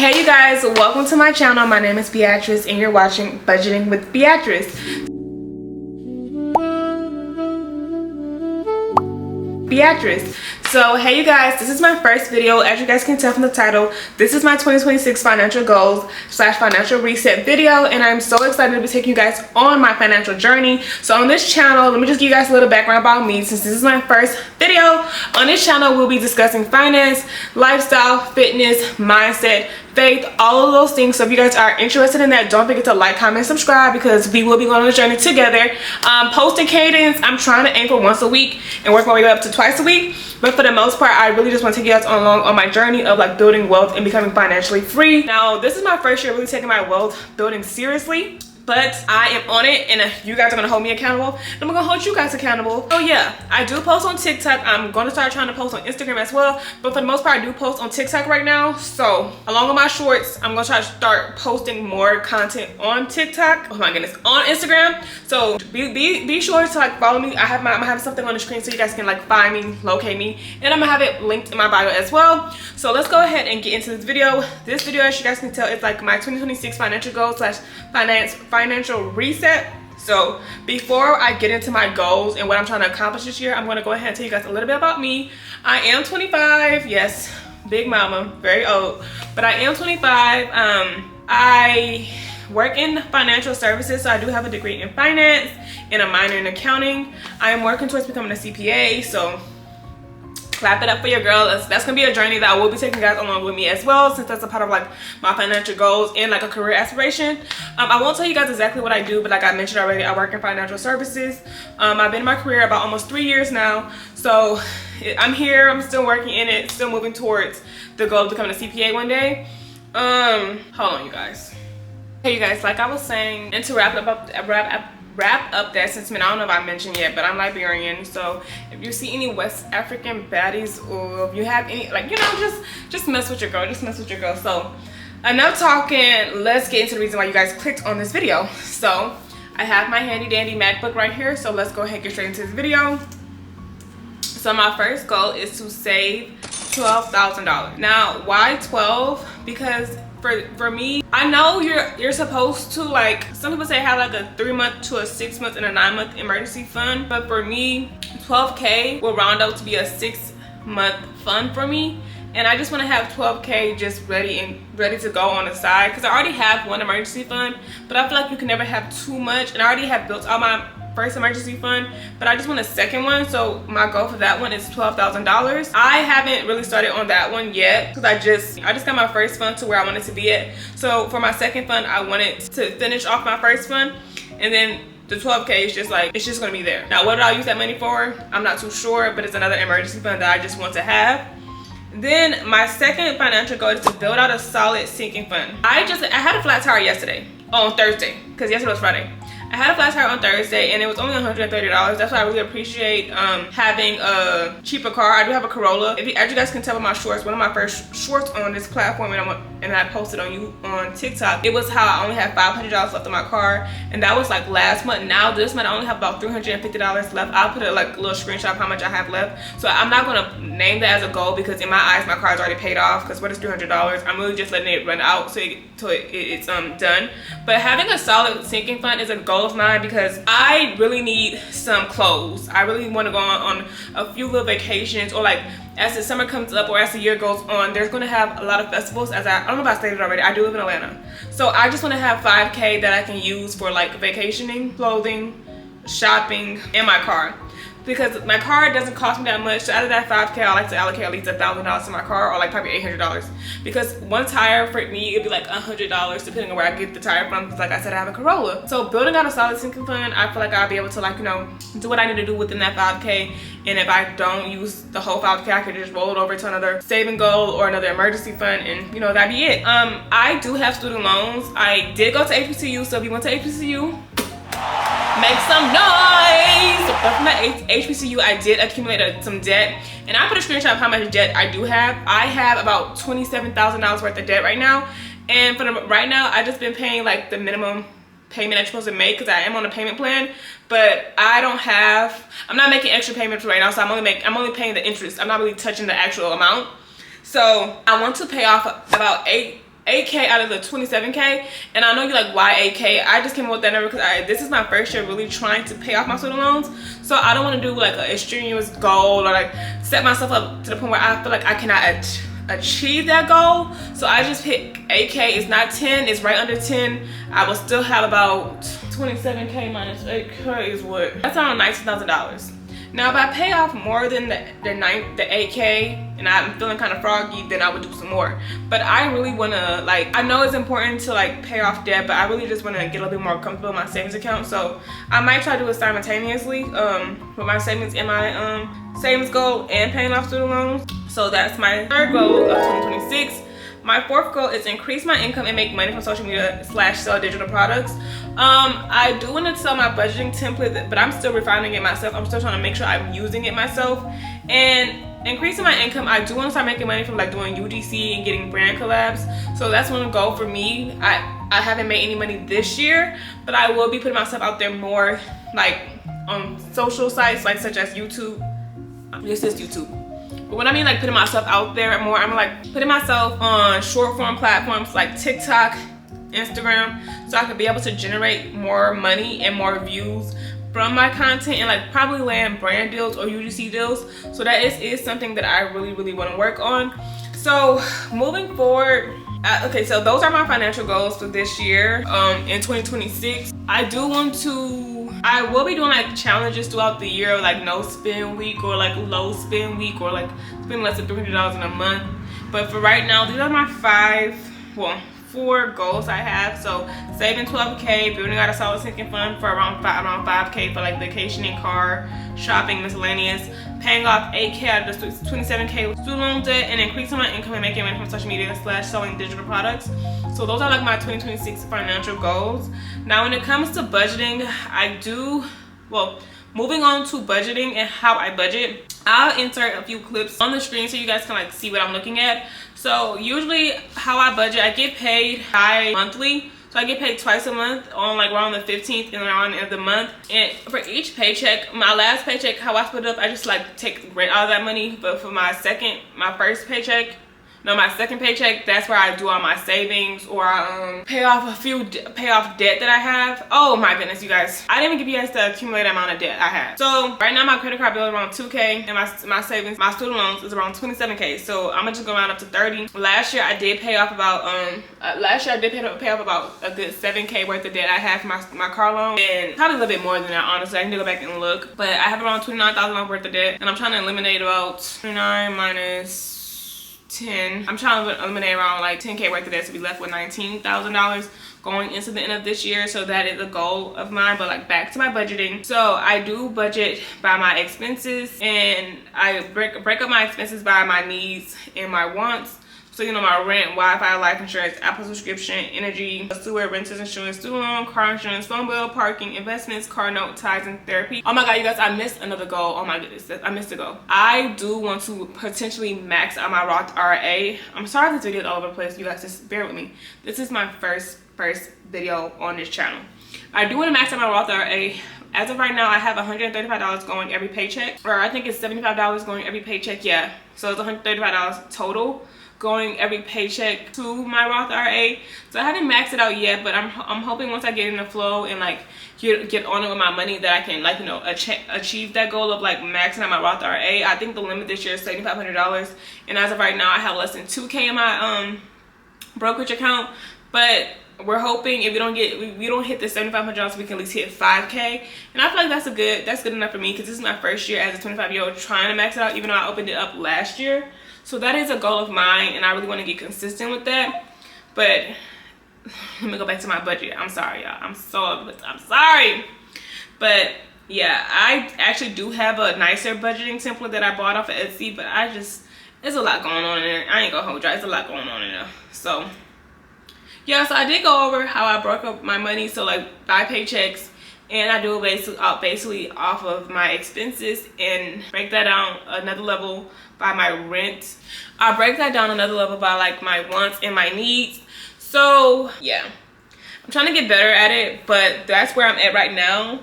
Hey you guys, welcome to my channel. My name is Beatrice and you're watching Budgeting with Beatrice. So hey you guys, this is my first video. As you guys can tell from the title, this is my 2026 financial goals / financial reset video, and I'm so excited to be taking you guys on my financial journey. So on this channel, let me just give you guys a little background about me. Since this is my first video on this channel, we'll be discussing finance, lifestyle, fitness, mindset, faith, all of those things. So if you guys are interested in that, don't forget to like, comment, subscribe, because we will be going on the journey together. Posting cadence, I'm trying to aim for once a week and work my way up to twice a week, but for the most part I really just want to take you guys along on my journey of like building wealth and becoming financially free. Now this is my first year really taking my wealth building seriously, but I am on it, and you guys are gonna hold me accountable, and I'm gonna hold you guys accountable. So yeah, I do post on TikTok. I'm gonna start trying to post on Instagram as well, but for the most part I do post on TikTok right now. So along with my shorts, I'm gonna try to start posting more content on TikTok, oh my goodness, on Instagram. So be sure to like follow me. I'm gonna have something on the screen so you guys can like find me, locate me, and I'm gonna have it linked in my bio as well. So let's go ahead and get into this video. This video, as you guys can tell, is like my 2026 financial goals / financial reset. So before I get into my goals and what I'm trying to accomplish this year, I'm going to go ahead and tell you guys a little bit about me. I am 25. Yes, big mama, very old, but I am 25. I work in financial services, so I do have a degree in finance and a minor in accounting. I am working towards becoming a CPA, so clap it up for your girl. That's gonna be a journey that I will be taking you guys along with me as well, since that's a part of like my financial goals and like a career aspiration. I won't tell you guys exactly what I do, but like I mentioned already, I work in financial services. I've been in my career about almost 3 years now, so I'm here, I'm still working in it, still moving towards the goal of becoming a CPA one day. Hold on you guys. Hey you guys, like I was saying, and to wrap up that sentiment, I don't know if I mentioned yet, but I'm Liberian. So if you see any West African baddies, or if you have any, like, you know, just mess with your girl, So enough talking, let's get into the reason why you guys clicked on this video. So I have my handy dandy MacBook right here, so let's go ahead and get straight into this video. So my first goal is to save $12,000. Now why 12? Because for me, I know you're supposed to, like, some people say have like a 3-month to a 6-month and a 9-month emergency fund, but for me 12K will round up to be a 6-month fund for me, and I just want to have 12K just ready to go on the side, because I already have one emergency fund, but I feel like you can never have too much, and I already have built out my first emergency fund, but I just want a second one. So my goal for that one is $12,000. I haven't really started on that one yet, because I just got my first fund to where I wanted to be at. So for my second fund, I wanted to finish off my first fund, and then the 12K is just like, it's just gonna be there. Now what did I use that money for? I'm not too sure, but it's another emergency fund that I just want to have. Then my second financial goal is to build out a solid sinking fund. I had a flat tire yesterday, on Thursday, because yesterday was Friday. I had a flat tire on Thursday and it was only $130. That's why I really appreciate having a cheaper car. I do have a Corolla. As you guys can tell by my shorts, one of my first shorts on this platform, and I posted on TikTok, it was how I only had $500 left in my car, and that was like last month. Now this month I only have about $350 left. I'll put a like little screenshot of how much I have left. So I'm not gonna name that as a goal, because in my eyes my car is already paid off, because what is $300? I'm really just letting it run out so it's done. But having a solid sinking fund is a goal of mine, because I really need some clothes. I really want to go on a few little vacations, or like as the summer comes up or as the year goes on, there's going to have a lot of festivals. I don't know if I stated already, I do live in Atlanta, so I just want to have $5K that I can use for like vacationing, clothing, shopping, and my car, because my car doesn't cost me that much. So out of that $5K, I like to allocate at least $1,000 to my car, or like probably $800, because one tire for me it'd be like $100 depending on where I get the tire from, because like I said, I have a Corolla. So building out a solid sinking fund, I feel like I'll be able to, like, you know, do what I need to do within that $5K, and if I don't use the whole $5K, I could just roll it over to another saving goal or another emergency fund, and you know, that'd be it. I do have student loans. I did go to HBCU, so if you went to HBCU, make some noise. But for my HBCU, I did accumulate some debt, and I put a screenshot of how much debt I do have. I have about $27,000 worth of debt right now, and right now I just been paying like the minimum payment I'm supposed to make, because I am on a payment plan, but I'm not making extra payments right now, so I'm only paying the interest. I'm not really touching the actual amount. So I want to pay off about 8K out of the 27K. And I know you're like, why 8K? I just came up with that number because this is my first year really trying to pay off my student loans. So I don't want to do like an extraneous goal or like set myself up to the point where I feel like I cannot achieve that goal. So I just picked 8K. It's not 10, it's right under 10. I will still have about 27K minus 8K is what? That's around $19,000. Now if I pay off more than the 8K and I'm feeling kind of froggy, then I would do some more. But I really want to, like, I know it's important to like pay off debt, but I really just want to get a little bit more comfortable in my savings account. So I might try to do it simultaneously with my savings and my savings goal and paying off student loans. So that's my third goal of 2026. My fourth goal is increase my income and make money from social media / sell digital products. I do want to sell my budgeting template, but I'm still refining it myself. I'm still trying to make sure I'm using it myself. And increasing my income, I do want to start making money from like doing UGC and getting brand collabs. So that's one goal for me. I haven't made any money this year, but I will be putting myself out there more, like on social sites like such as YouTube. This is YouTube. But when I mean like putting myself out there more, I'm like putting myself on short form platforms like TikTok, Instagram, so I could be able to generate more money and more views from my content and like probably land brand deals or UGC deals. So that is something that I really want to work on. So moving forward, okay, so those are my financial goals for this year. In 2026, I will be doing like challenges throughout the year, like no spend week or like low spend week or like spend less than $300 in a month. But for right now, these are my four goals I have. So saving 12K, building out a solid sinking fund for around 5K for like vacationing, car, shopping, miscellaneous, paying off 8K out of the 27K student loan debt, and increasing my income and making money from social media / selling digital products. So those are like my 2026 financial goals. Now when it comes to budgeting, moving on to budgeting and how I budget, I'll insert a few clips on the screen so you guys can like see what I'm looking at. So usually how I budget, I get paid monthly. So I get paid twice a month on like around the 15th and around the end of the month. And for each paycheck, my last paycheck, how I split it up, I just like take rent out of that money. But for my second paycheck, that's where I do all my savings or pay off debt that I have. Oh my goodness, you guys, I didn't even give you guys the accumulated amount of debt I have. So right now my credit card bill is around 2K and my savings, my student loans is around 27K. So I'm gonna just go around up to 30. Last year I did pay off about pay off about a good 7K worth of debt I have for my car loan, and probably a little bit more than that, honestly. I need to go back and look, but I have around $29,000 worth of debt, and I'm trying to eliminate about 29 minus 10. I'm trying to eliminate around like 10K worth of debt to be left with $19,000 going into the end of this year. So that is a goal of mine. But like back to my budgeting, so I do budget by my expenses, and I break up my expenses by my needs and my wants. So, you know, my rent, Wi-Fi, life insurance, Apple subscription, energy, sewer, renters insurance, student loan, car insurance, phone bill, parking, investments, car note, ties, and therapy. Oh my God, you guys, I missed another goal. Oh my goodness, I missed a goal. I do want to potentially max out my Roth IRA. I'm sorry if this video is all over the place. You guys, just bear with me. This is my first video on this channel. I do want to max out my Roth IRA. As of right now, I have $135 going every paycheck, or I think it's $75 going every paycheck. Yeah, so it's $135 total going every paycheck to my Roth IRA. So I haven't maxed it out yet, but I'm hoping once I get in the flow and like get on it with my money that I can, like, you know, achieve that goal of like maxing out my Roth IRA. I think the limit this year is $7,500, and as of right now I have less than 2K in my brokerage account. But we're hoping if we don't hit the $7,500, we can at least hit 5K, and I feel like that's good enough for me, because this is my first year as a 25-year-old trying to max it out, even though I opened it up last year. So that is a goal of mine, and I really want to get consistent with that. But let me go back to my budget. I'm sorry, y'all. I'm sorry. But yeah, I actually do have a nicer budgeting template that I bought off of Etsy, but there's a lot going on in there. I ain't gonna hold you. There's a lot going on in there. So yeah, so I did go over how I broke up my money. So like by paychecks, and I do it basically off of my expenses, and break that down another level by my rent. I break that down another level by like my wants and my needs. So yeah, I'm trying to get better at it, but that's where I'm at right now.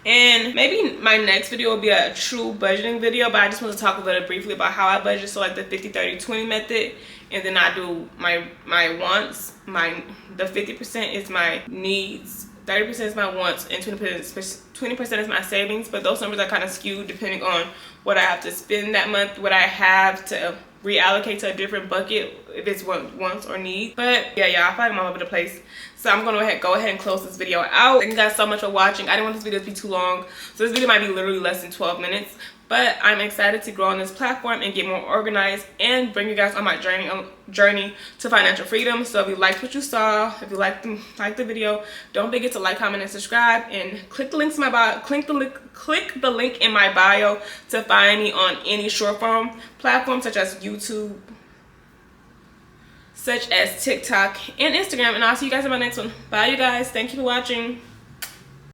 And maybe my next video will be a true budgeting video, but I just want to talk a little briefly about how I budget. So like the 50-30-20 method, and then I do my wants. The 50% is my needs, 30% is my wants, and 20% is my savings. But those numbers are kind of skewed depending on what I have to spend that month, what I have to reallocate to a different bucket, if it's wants or needs. But yeah, I feel like I'm all over the place. So I'm gonna go ahead and close this video out. Thank you guys so much for watching. I didn't want this video to be too long, so this video might be literally less than 12 minutes. But I'm excited to grow on this platform and get more organized and bring you guys on my journey to financial freedom. So if you liked what you saw, if you liked the video, don't forget to like, comment, and subscribe, and click the links in my bio. Click the link in my bio to find me on any short form platforms such as YouTube, such as TikTok and Instagram. And I'll see you guys in my next one. Bye, you guys. Thank you for watching.